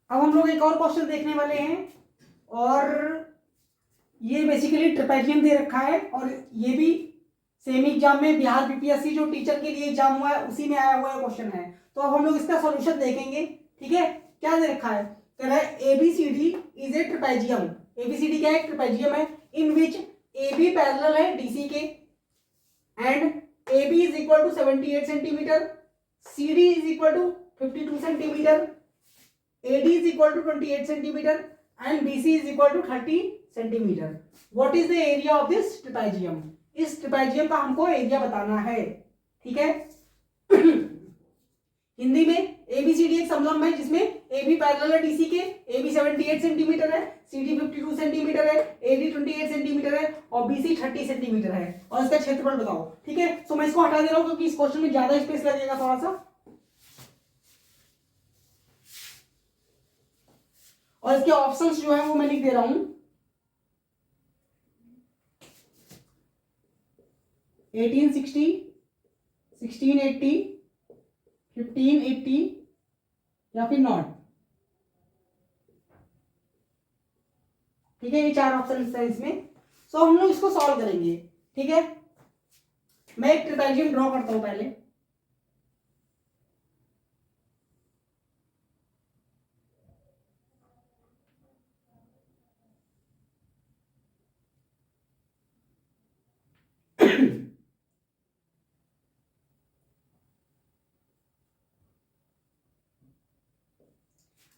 अब हम लोग एक और क्वेश्चन देखने वाले हैं, और ये बेसिकली ट्रेपेजियम दे रखा है, और ये भी सेमी एग्जाम में बिहार बीपीएससी जो टीचर के लिए एग्जाम हुआ है उसी में आया हुआ क्वेश्चन है। तो अब हम लोग इसका सॉल्यूशन देखेंगे। ठीक है, क्या दे रखा है, कह रहा है ABCD is a trapezium. ABCD क्या है, ट्रेपेजियम है, इन विच AB पैरेलल है डीसी के, and AB is equal to 78 centimetre, CD is equal to 52 centimetre, AD is equal to 28 centimeter and BC is equal to 30 centimeter. What is the area of this trapezium? इस trapezium का हमको area बताना है। ठीक है हिंदी में ABCD एक समलंब है जिसमें AB पैरेलल है DC के, AB 78 सेंटीमीटर है, CD 52 सेंटीमीटर है, AD 28 सेंटीमीटर है और BC 30 सेंटीमीटर है, और इसका क्षेत्रफल बताओ। ठीक है, सो मैं इसको हटा दे रहा हूं क्योंकि इस क्वेश्चन में ज्यादा स्पेस लगेगा थोड़ा सा, और इसके ऑप्शंस जो है वो मैं लिख दे रहा हूं। 1860, 1680, 1580 या फिर नॉट। ठीक है, ये चार ऑप्शन है इसमें। सो हम लोग इसको सॉल्व करेंगे। ठीक है, मैं एक ट्रेपेजियम ड्रॉ करता हूं पहले।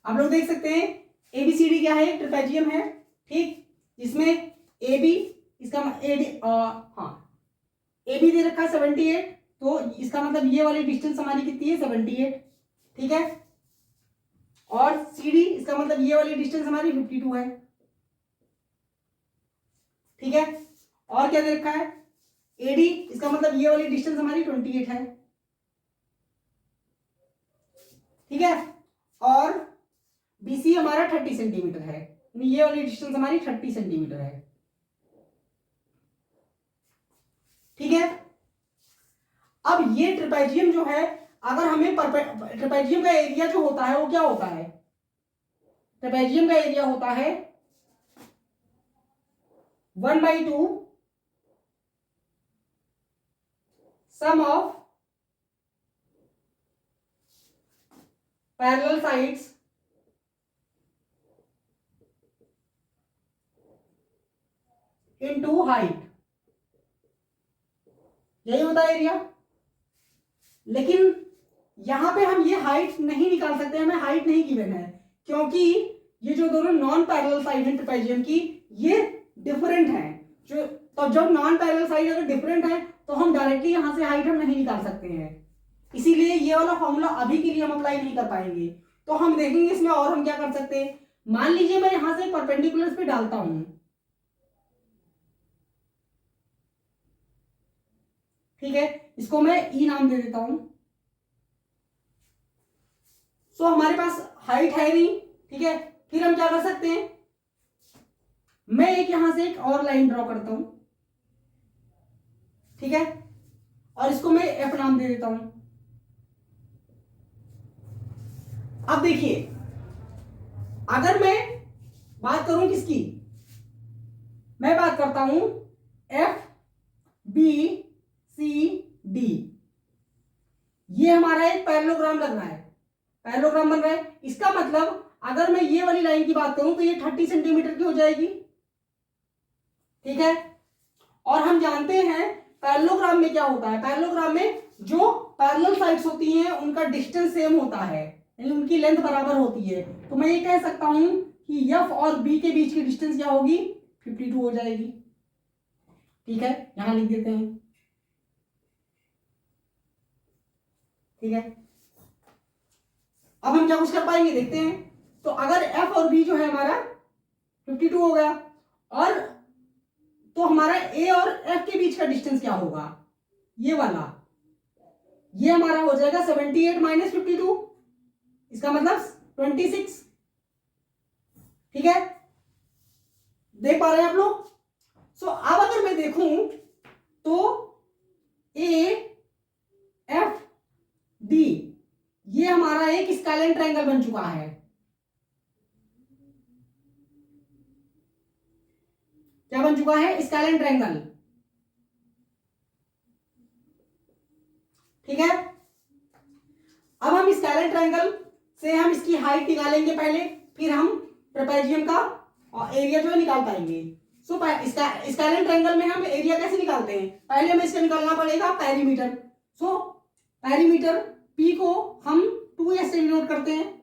आप लोग देख सकते हैं एबीसीडी क्या है, ट्रेपेजियम है। ठीक, जिसमें AB इसका एडी AB दे रखा है 78, तो इसका मतलब ये वाली डिस्टेंस हमारी कितनी है 78। ठीक है, और CD इसका मतलब ये वाली डिस्टेंस हमारी 52 है। ठीक है, और क्या दे रखा है AD इसका मतलब ये वाली डिस्टेंस हमारी 28 है। ठीक है, और BC हमारा 30 सेंटीमीटर है, ये वाली डिस्टेंस हमारी 30 सेंटीमीटर है। ठीक है, अब ये ट्रेपेजियम जो है, अगर हमें ट्रेपेजियम का एरिया जो होता है वो क्या होता है, ट्रेपेजियम का एरिया होता है 1/2 sum of parallel sides into height, यही होता है एरिया। लेकिन यहां पे हम ये हाइट नहीं निकाल सकते, हमें हाइट नहीं गिवन है, क्योंकि ये जो दोनों नॉन पैरेलल साइड है ट्रेपेजियम की, ये डिफरेंट है। जो तो जब नॉन पैरेलल साइड अगर डिफरेंट है तो हम डायरेक्टली यहां से हाइट हम नहीं निकाल सकते हैं, इसीलिए ये वाला फॉर्मूला अभी के लिए हम अप्लाई नहीं कर पाएंगे। तो हम देखेंगे इसमें और हम क्या कर सकते हैं। मान लीजिए मैं यहां से परपेंडिकुलर पे डालता हूं। ठीक है, इसको मैं E नाम दे देता हूं। सो हमारे पास हाइट है नहीं। ठीक है, फिर हम क्या कर सकते हैं, मैं एक यहां से एक और लाइन ड्रॉ करता हूं। ठीक है, और इसको मैं F नाम दे देता हूं। अब देखिए, अगर मैं बात करूं किसकी, मैं बात करता हूं FBCD, ये हमारा एक पैरेललोग्राम लग रहा है, पैरेललोग्राम बन रहा है। इसका मतलब अगर मैं ये वाली लाइन की बात करूं तो ये 30 सेंटीमीटर की हो जाएगी। ठीक है, और हम जानते हैं पैरेललोग्राम में क्या होता है, पैरेललोग्राम में जो पैरेलल साइड्स होती हैं उनका डिस्टेंस सेम होता है, यानी उनकी लेंथ बराबर होती है। तो मैं ये कह सकता हूं कि F और B के बीच की डिस्टेंस क्या होगी, 52 हो जाएगी। ठीक है, यहां लिख देते हैं। ठीक है, अब हम क्या कुछ कर पाएंगे देखते हैं। तो अगर F और B जो है हमारा 52 हो गया, और तो हमारा A और F के बीच का डिस्टेंस क्या होगा, ये वाला, ये हमारा हो जाएगा 78 माइनस 52, इसका मतलब 26। ठीक है, देख पा रहे हैं आप लोग। सो अब अगर मैं देखूं तो AFD ये हमारा एक स्काइलाइन ट्रायंगल बन चुका है। क्या बन चुका है, स्केलेन ट्रायंगल। ठीक है, अब हम स्केलेन ट्रायंगल से हम इसकी हाइट निकालेंगे पहले, फिर हम ट्रेपेजियम का एरिया जो है निकाल पाएंगे। सो स्केलेन ट्रायंगल में हम एरिया कैसे निकालते हैं, पहले हमें इसका निकालना पड़ेगा पेरीमीटर। सो पेरीमीटर पी को हम 2s से डिनोट करते हैं।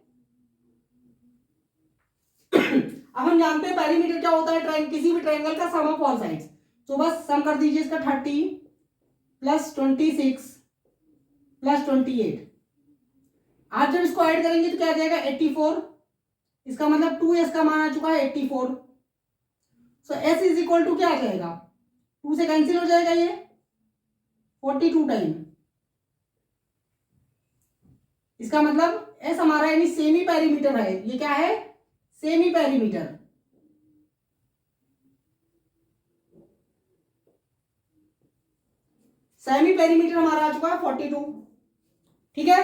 अब हम जानते हैं पेरीमीटर क्या होता है, किसी भी ट्रायंगल का सम ऑफ ऑल साइड्स। तो बस सम कर दीजिए इसका 30 प्लस 26 प्लस 28। आप जब इसको ऐड करेंगे तो क्या आ जाएगा 84। इसका मतलब 2s का मान आ चुका है 84। सो s इज इक्वल टू क्या आ जाएगा, 2 से कैंसिल हो जाएगा ये 42 टाइम। इसका मतलब s हमारा यानी सेमी पेरीमीटर है। ये क्या है, सेमी पेरीमीटर। सेमी पेरीमीटर हमारा आ चुका है 42। ठीक है,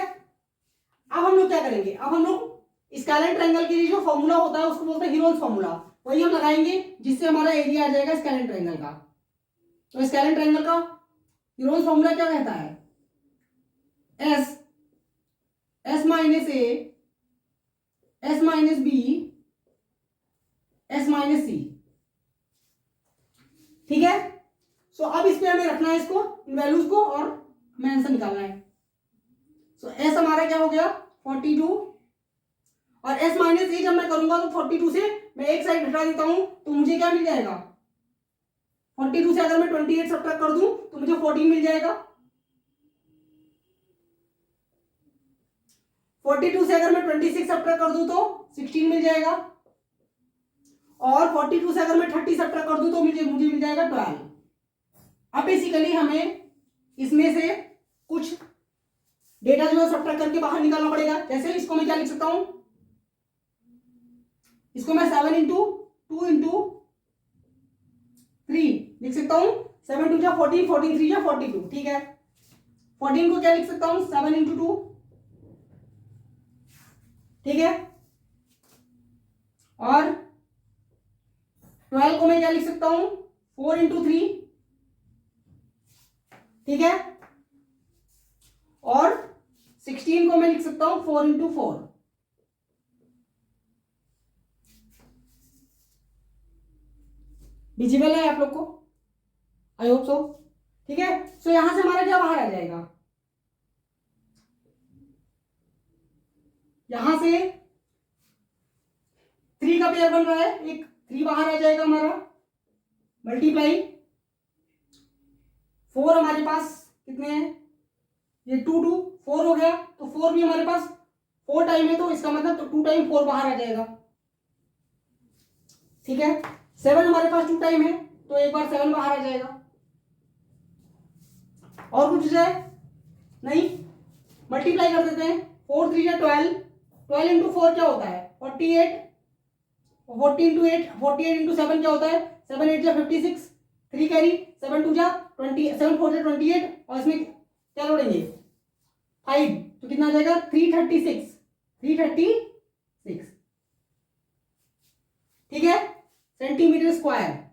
अब हम लोग क्या करेंगे, अब हम लोग स्केलेन ट्रायंगल के लिए जो फॉर्मूला होता है उसको बोलते हैं हीरोल्स फॉर्मूला, वही हम लगाएंगे जिससे हमारा एरिया आ जाएगा स्केलेन ट्रायंगल का। तो स्केलेन ट्रायंगल का हीरोल्स फॉर्मूला क्या कहता है, s minus a s minus b s minus c। ठीक है, सो अब इस पे हमें रखना है इसको, इन वैल्यूज को, और हमें आंसर निकालना है। सो s हमारा क्या हो गया 42, और s माइनस ए जब मैं करूंगा तो 42 से मैं एक साइड हटा देता हूं तो मुझे क्या मिल जाएगा, 42 से अगर मैं 28 सब्ट्रैक्ट कर दूं तो मुझे 14 मिल जाएगा। 42 से अगर मैं 26 सब्ट्रैक्ट कर दूं तो 16 मिल जाएगा, और 42 से अगर मैं 30 सब्ट्रैक्ट कर दूं तो मुझे मिल जाएगा 12। अब बेसिकली हमें इसमें से कुछ डेटा जो है सब्ट्रैक्ट करके बाहर निकालना पड़ेगा। जैसे इसको मैं क्या लिख सकता हूं, इसको मैं 7 इंटू 2 इंटू 3 लिख सकता हूं। 7 टू जा 14, 14 3 जा 42। ठीक है, 14 को क्या लिख सकता हूं 7 इंटू 2। ठीक है, और 12 को मैं क्या लिख सकता हूं 4 इंटू 3। ठीक है, और 16 को मैं लिख सकता हूं 4 इंटू 4। विजिबल है आप लोग को, आई होप सो। ठीक है, सो यहां से हमारा क्या बाहर आ जाएगा, यहां से 3 का पेयर बन रहा है, एक 3 बाहर आ जाएगा हमारा, मल्टीप्लाई 4 हमारे पास कितने हैं, ये 2 2 4 हो गया, तो 4 भी हमारे पास 4 टाइम है, तो इसका मतलब तो 2 टाइम 4 बाहर आ जाएगा। ठीक है, 7 हमारे पास 2 टाइम है, तो एक बार 7 बाहर आ जाएगा। और कुछ जाए नहीं, मल्टीप्लाई कर देते हैं, 4 3 जा 12, 12 इंटू 4 क्या होता है 48, 40 इंटू 8 48 इंटू 7 क्या होता है 7 8 जा 56, 3 कैरी, 7 2 जा 20, 7 4 जा 28, और इसमें क्या जोड़ेंगे 5, तो कितना आ जाएगा 336, 336। ठीक है, सेंटीमीटर स्क्वायर।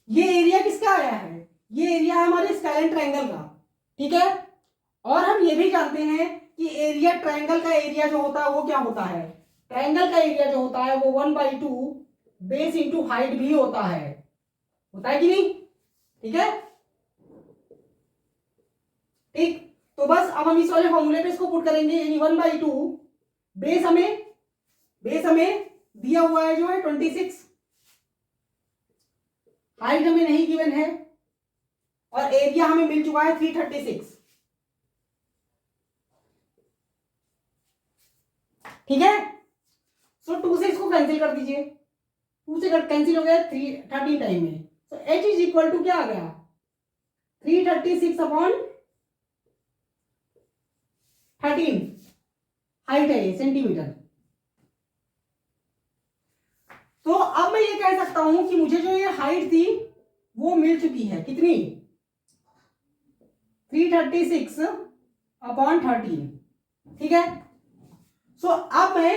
ये एरिया किसका आया है, ये एरिया है हमारे स्केलेन ट्रायंगल का। ठीक है, और हम ये भी जानते हैं कि एरिया ट्रायंगल का एरिया जो होता है वो क्या होता है, ट्रायंगल का एरिया जो होता है वो 1/2 बेस इंटू हाइट भी होता है कि नहीं। ठीक है, ठीक, तो बस अब हम इस वाले फॉर्मूले पे इसको पुट करेंगे, यानी 1/2 बेस हमें दिया हुआ है जो है 26, हाइट हमें नहीं गिवन है, और एरिया हमें मिल चुका है 336। ठीक है, सो 2 से इसको कैंसिल कर दीजिए, 2 से कैंसिल हो गया 13 टाइम में, तो h इज इक्वल टू क्या आ गया 336 अपॉन 13, हाइट है ये सेंटीमीटर। तो अब मैं ये कह सकता हूं कि मुझे जो ये हाइट थी वो मिल चुकी है, कितनी 336 अपॉन 13। ठीक है, सो अब मैं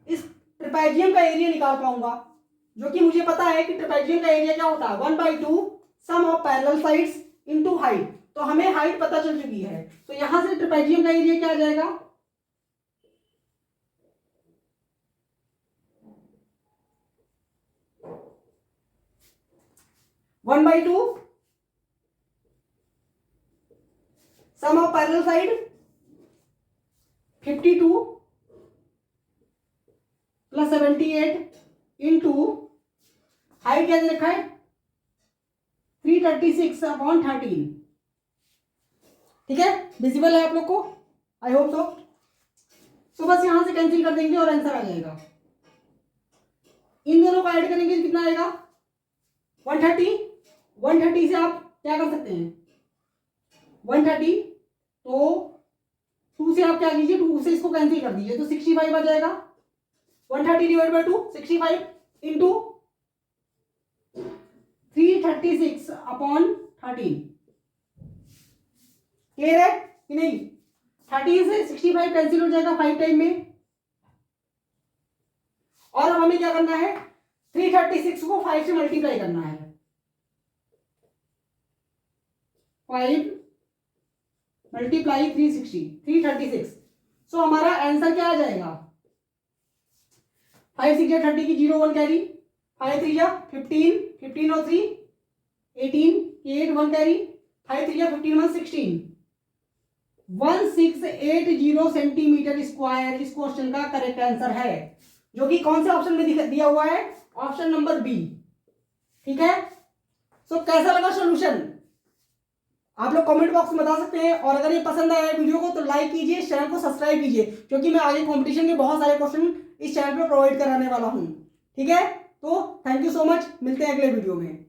इस ट्रेपेजियम का एरिया निकाल पाऊंगा, जो कि मुझे पता है कि ट्रेपेजियम का एरिया क्या होता है 1/2 sum of parallel sides into height. तो हमें हाइट पता चल चुकी है, तो यहां से ट्रेपेजियम का एरिया क्या आ जाएगा 1/2 sum of parallel side 52 plus 78 into height क्या दे रखा है 336/13। ठीक है, विजिबल है आप लोग को, आई होप सो। बस यहां से कैंसिल कर देंगे और आंसर आ जाएगा। इन दोनों को ऐड करेंगे तो कितना आएगा 130 से आप क्या कर सकते हैं 130, तो 2 से आप क्या कीजिए 2 से इसको कैंसिल कर दीजिए, तो 65 आ जाएगा। 130 डिवाइड बाई 2 65 इंटू 336/13। क्लियर है कि नहीं? 30 से 65 कैंसिल हो जाएगा 5 टाइम में। और अब हमें क्या करना है 336 को 5 से मल्टीप्लाई करना है। 5 मल्टीप्लाई 336 सो हमारा आंसर क्या आ जाएगा 5 6 30 की 0 1 कैरी 5 3 15 और 3 18 8 1 कैरी 5 3 15 1 16 1680 सेंटीमीटर स्क्वायर इस क्वेश्चन का करेक्ट आंसर है, जो कि कौन से ऑप्शन में दिया हुआ है ऑप्शन नंबर बी। ठीक है, सो कैसा लगा सॉल्यूशन आप लोग कमेंट बॉक्स में बता सकते हैं। और अगर ये पसंद आया वीडियो को तो लाइक कीजिए, चैनल को सब्सक्राइब कीजिए, क्योंकि मैं आगे कंपटीशन के बहुत सारे क्वेश्चन इस चैनल पर प्रोवाइड कराने वाला हूं। ठीक है, तो थैंक यू सो मच, मिलते हैं अगले वीडियो में।